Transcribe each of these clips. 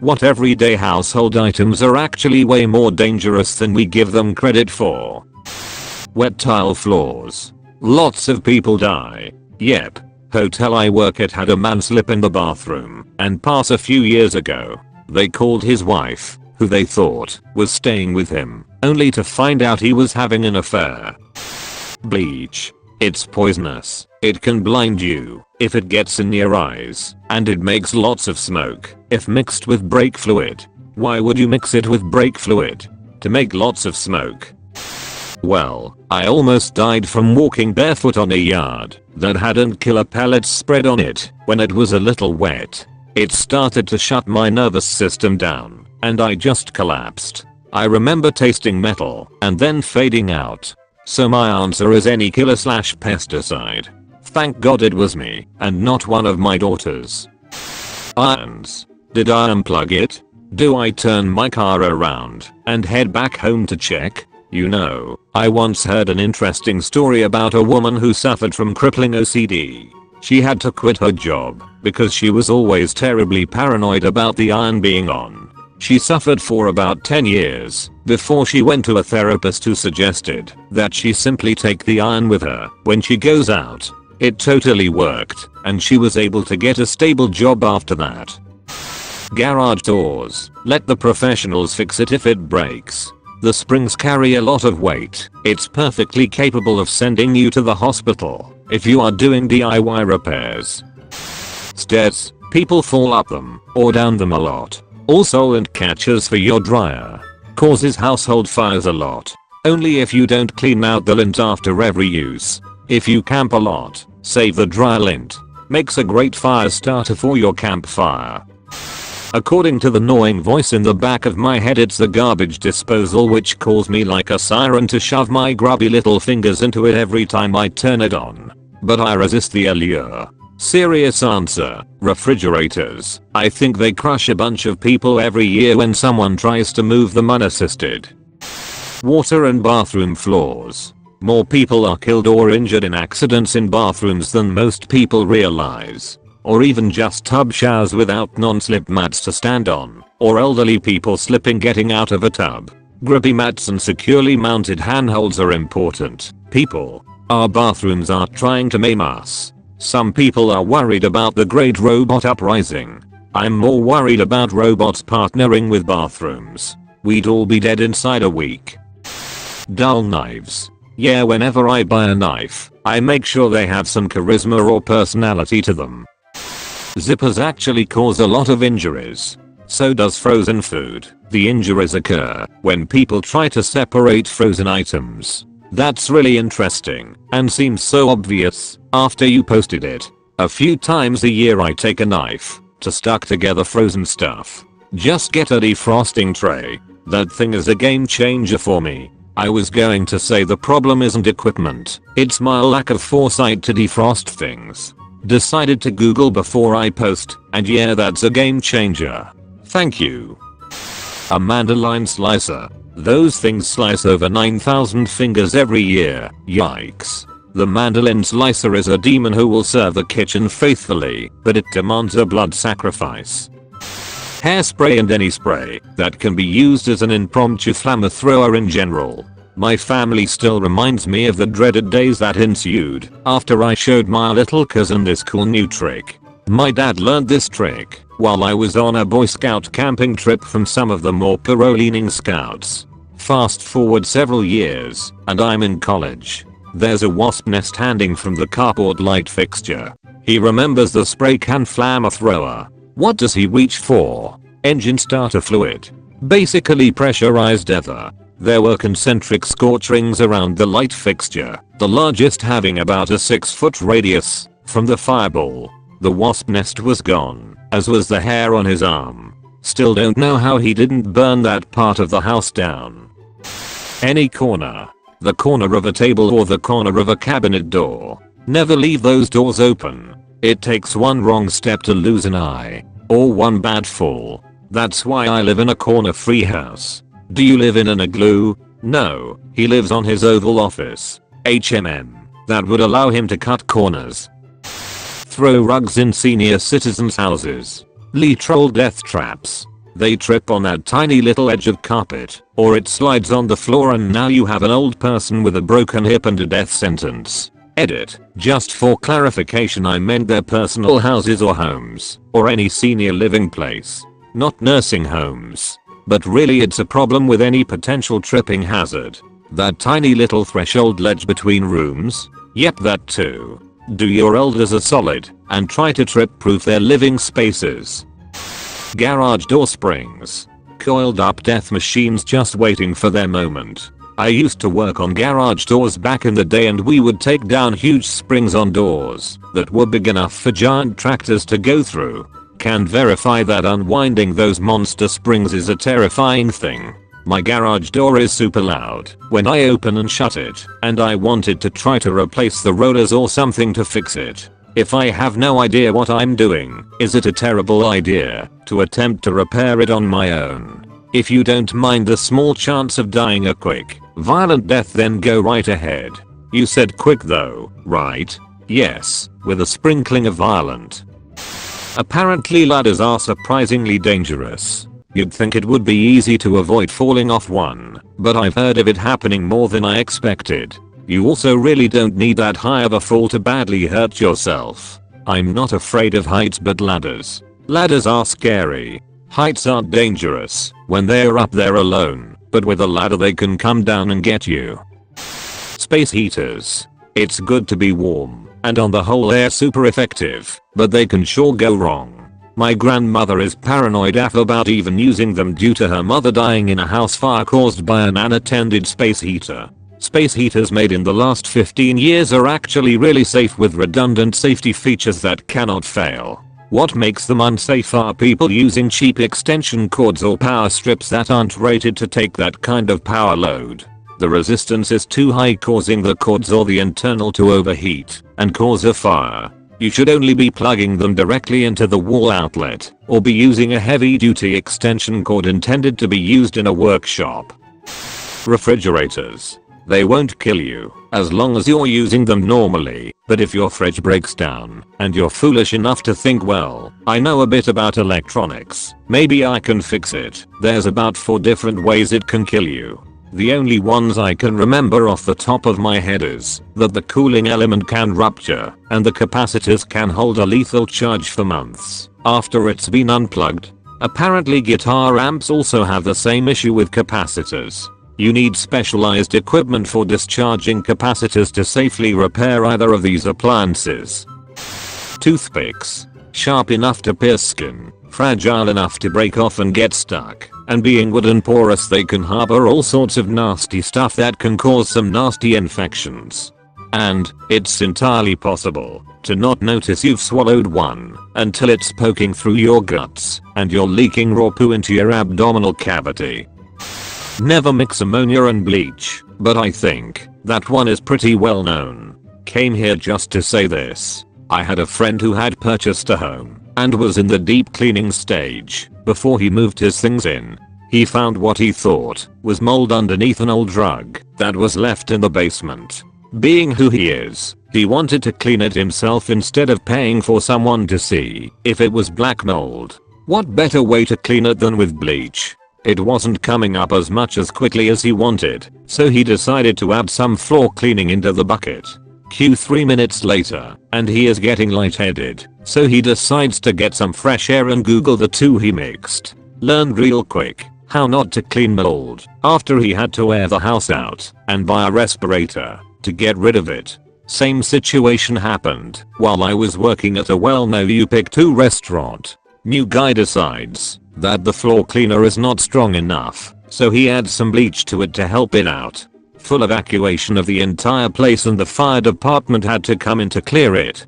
What everyday household items are actually way more dangerous than we give them credit for? Wet tile floors. Lots of people die. Yep. Hotel I work at had a man slip in the bathroom and pass a few years ago. They called his wife, who they thought was staying with him, only to find out he was having an affair. Bleach. It's poisonous. It can blind you if it gets in your eyes, and it makes lots of smoke if mixed with brake fluid. Why would you mix it with brake fluid? To make lots of smoke. Well, I almost died from walking barefoot on a yard that hadn't killer pellets spread on it when it was a little wet. It started to shut my nervous system down, and I just collapsed. I remember tasting metal and then fading out. So my answer is any killer/pesticide. Thank God it was me and not one of my daughters. Irons. Did I unplug it? Do I turn my car around and head back home to check? You know, I once heard an interesting story about a woman who suffered from crippling OCD. She had to quit her job because she was always terribly paranoid about the iron being on. She suffered for about 10 years before she went to a therapist who suggested that she simply take the iron with her when she goes out. It totally worked, and she was able to get a stable job after that. Garage doors. Let the professionals fix it if it breaks. The springs carry a lot of weight. It's perfectly capable of sending you to the hospital if you are doing DIY repairs. Stairs. People fall up them or down them a lot. Also solent catchers for your dryer. Causes household fires a lot. Only if you don't clean out the lint after every use. If you camp a lot, save the dry lint. Makes a great fire starter for your campfire. According to the gnawing voice in the back of my head, it's the garbage disposal which calls me like a siren to shove my grubby little fingers into it every time I turn it on. But I resist the allure. Serious answer. Refrigerators. I think they crush a bunch of people every year when someone tries to move them unassisted. Water and bathroom floors. More people are killed or injured in accidents in bathrooms than most people realize. Or even just tub showers without non-slip mats to stand on, or elderly people slipping getting out of a tub. Grippy mats and securely mounted handholds are important. People. Our bathrooms are trying to maim us. Some people are worried about the great robot uprising. I'm more worried about robots partnering with bathrooms. We'd all be dead inside a week. Dull knives. Yeah, whenever I buy a knife, I make sure they have some charisma or personality to them. Zippers actually cause a lot of injuries. So does frozen food. The injuries occur when people try to separate frozen items. That's really interesting and seems so obvious after you posted it. A few times a year I take a knife to stuck together frozen stuff. Just get a defrosting tray. That thing is a game changer for me. I was going to say the problem isn't equipment, it's my lack of foresight to defrost things. Decided to Google before I post, and yeah, that's a game changer. Thank you. A mandolin slicer. Those things slice over 9,000 fingers every year. Yikes. The mandolin slicer is a demon who will serve the kitchen faithfully, but it demands a blood sacrifice. Hairspray and any spray that can be used as an impromptu flamethrower in general. My family still reminds me of the dreaded days that ensued after I showed my little cousin this cool new trick. My dad learned this trick while I was on a Boy Scout camping trip from some of the more pro-leaning scouts. Fast forward several years, and I'm in college. There's a wasp nest hanging from the carport light fixture. He remembers the spray can flamethrower. What does he reach for? Engine starter fluid. Basically pressurized ether. There were concentric scorch rings around the light fixture, the largest having about a 6-foot radius from the fireball. The wasp nest was gone, as was the hair on his arm. Still don't know how he didn't burn that part of the house down. Any corner. The corner of a table or the corner of a cabinet door. Never leave those doors open. It takes one wrong step to lose an eye. Or one bad fall. That's why I live in a corner-free house. Do you live in an igloo? No, he lives on his Oval Office. HMM. That would allow him to cut corners. Throw rugs in senior citizens' houses. Literal death traps. They trip on that tiny little edge of carpet, or it slides on the floor and now you have an old person with a broken hip and a death sentence. Edit. Just for clarification, I meant their personal houses or homes, or any senior living place. Not nursing homes. But really it's a problem with any potential tripping hazard. That tiny little threshold ledge between rooms? Yep, that too. Do your elders a solid and try to trip-proof their living spaces. Garage door springs. Coiled up death machines just waiting for their moment. I used to work on garage doors back in the day and we would take down huge springs on doors that were big enough for giant tractors to go through. Can verify that unwinding those monster springs is a terrifying thing. My garage door is super loud when I open and shut it, and I wanted to try to replace the rollers or something to fix it. If I have no idea what I'm doing, is it a terrible idea to attempt to repair it on my own? If you don't mind the small chance of dying a quick, violent death, then go right ahead. You said quick though, right? Yes, with a sprinkling of violent. Apparently ladders are surprisingly dangerous. You'd think it would be easy to avoid falling off one, but I've heard of it happening more than I expected. You also really don't need that high of a fall to badly hurt yourself. I'm not afraid of heights, but ladders. Ladders are scary. Heights aren't dangerous when they're up there alone, but with a ladder they can come down and get you. Space heaters. It's good to be warm, and on the whole they're super effective, but they can sure go wrong. My grandmother is paranoid AF about even using them due to her mother dying in a house fire caused by an unattended space heater. Space heaters made in the last 15 years are actually really safe with redundant safety features that cannot fail. What makes them unsafe are people using cheap extension cords or power strips that aren't rated to take that kind of power load. The resistance is too high, causing the cords or the internal to overheat and cause a fire. You should only be plugging them directly into the wall outlet, or be using a heavy-duty extension cord intended to be used in a workshop. Refrigerators. They won't kill you as long as you're using them normally, but if your fridge breaks down and you're foolish enough to think, well, I know a bit about electronics, maybe I can fix it, there's about 4 different ways it can kill you. The only ones I can remember off the top of my head is that the cooling element can rupture and the capacitors can hold a lethal charge for months after it's been unplugged. Apparently guitar amps also have the same issue with capacitors. You need specialized equipment for discharging capacitors to safely repair either of these appliances. Toothpicks. Sharp enough to pierce skin, fragile enough to break off and get stuck, and being wooden porous they can harbor all sorts of nasty stuff that can cause some nasty infections. And it's entirely possible to not notice you've swallowed one until it's poking through your guts and you're leaking raw poo into your abdominal cavity. Never mix ammonia and bleach, but I think that one is pretty well known. Came here just to say this. I had a friend who had purchased a home and was in the deep cleaning stage before he moved his things in. He found what he thought was mold underneath an old rug that was left in the basement. Being who he is, he wanted to clean it himself instead of paying for someone to see if it was black mold. What better way to clean it than with bleach? It wasn't coming up as much as quickly as he wanted, so he decided to add some floor cleaning into the bucket. Cue 3 minutes later, and he is getting lightheaded, so he decides to get some fresh air and Google the two he mixed. Learned real quick how not to clean mold after he had to air the house out and buy a respirator to get rid of it. Same situation happened while I was working at a well-known U-Pick 2 restaurant. New guy decides that the floor cleaner is not strong enough, so he adds some bleach to it to help it out. Full evacuation of the entire place and the fire department had to come in to clear it.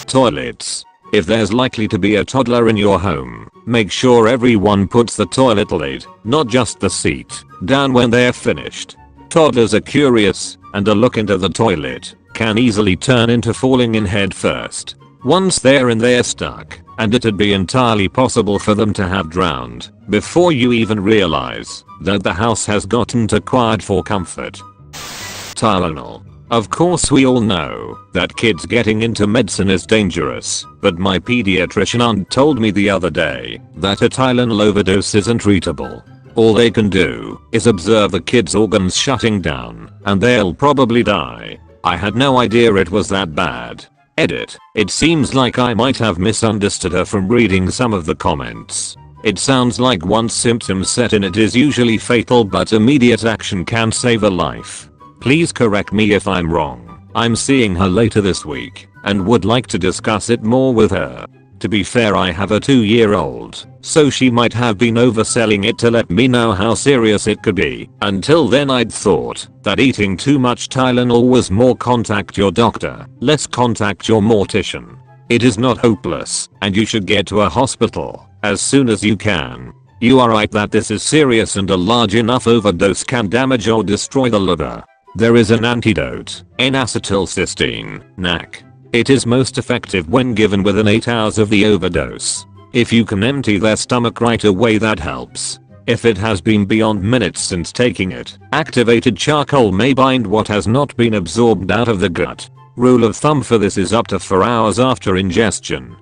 Toilets. If there's likely to be a toddler in your home, make sure everyone puts the toilet lid, not just the seat, down when they're finished. Toddlers are curious, and a look into the toilet can easily turn into falling in head first. Once they're in, they're stuck, and it'd be entirely possible for them to have drowned before you even realize that the house has gotten too quiet for comfort. Tylenol. Of course we all know that kids getting into medicine is dangerous, but my pediatrician aunt told me the other day that a Tylenol overdose isn't treatable. All they can do is observe the kid's organs shutting down, and they'll probably die. I had no idea it was that bad. Edit. It seems like I might have misunderstood her from reading some of the comments. It sounds like once symptoms set in it is usually fatal, but immediate action can save a life. Please correct me if I'm wrong. I'm seeing her later this week and would like to discuss it more with her. To be fair, I have a 2-year-old, so she might have been overselling it to let me know how serious it could be. Until then I'd thought that eating too much Tylenol was more contact your doctor, less contact your mortician. It is not hopeless, and you should get to a hospital as soon as you can. You are right that this is serious, and a large enough overdose can damage or destroy the liver. There is an antidote, N-acetylcysteine, NAC. It is most effective when given within 8 hours of the overdose. If you can empty their stomach right away, that helps. If it has been beyond minutes since taking it, activated charcoal may bind what has not been absorbed out of the gut. Rule of thumb for this is up to 4 hours after ingestion.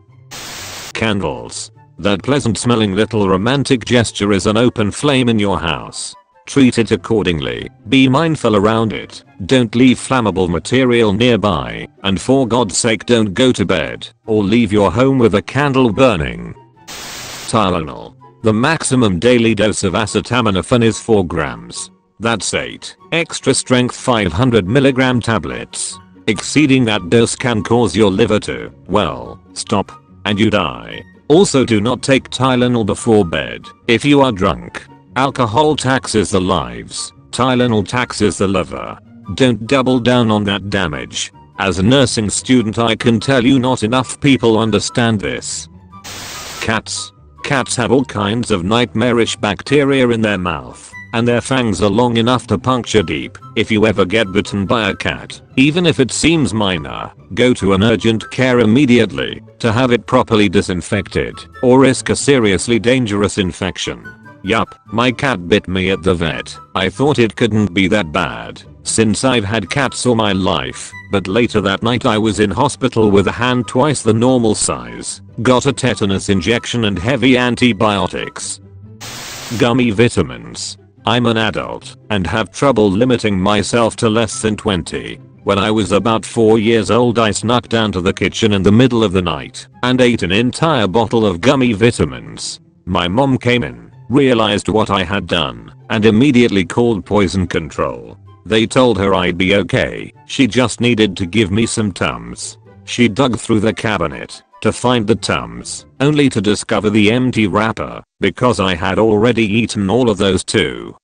Candles. That pleasant smelling little romantic gesture is an open flame in your house. Treat it accordingly. Be mindful around it. Don't leave flammable material nearby, and for God's sake don't go to bed or leave your home with a candle burning. Tylenol. The maximum daily dose of acetaminophen is 4 grams. That's 8 extra strength 500mg tablets. Exceeding that dose can cause your liver to, well, stop, and you die. Also, do not take Tylenol before bed if you are drunk. Alcohol taxes the lives. Tylenol taxes the liver. Don't double down on that damage. As a nursing student, I can tell you not enough people understand this. Cats. Cats have all kinds of nightmarish bacteria in their mouth, and their fangs are long enough to puncture deep. If you ever get bitten by a cat, even if it seems minor, go to an urgent care immediately to have it properly disinfected, or risk a seriously dangerous infection. Yup, my cat bit me at the vet. I thought it couldn't be that bad, since I've had cats all my life, but later that night I was in hospital with a hand twice the normal size, got a tetanus injection and heavy antibiotics. Gummy vitamins. I'm an adult and have trouble limiting myself to less than 20. When I was about 4 years old, I snuck down to the kitchen in the middle of the night and ate an entire bottle of gummy vitamins. My mom came in, realized what I had done, and immediately called poison control. They told her I'd be okay, she just needed to give me some Tums. She dug through the cabinet to find the Tums, only to discover the empty wrapper, because I had already eaten all of those too.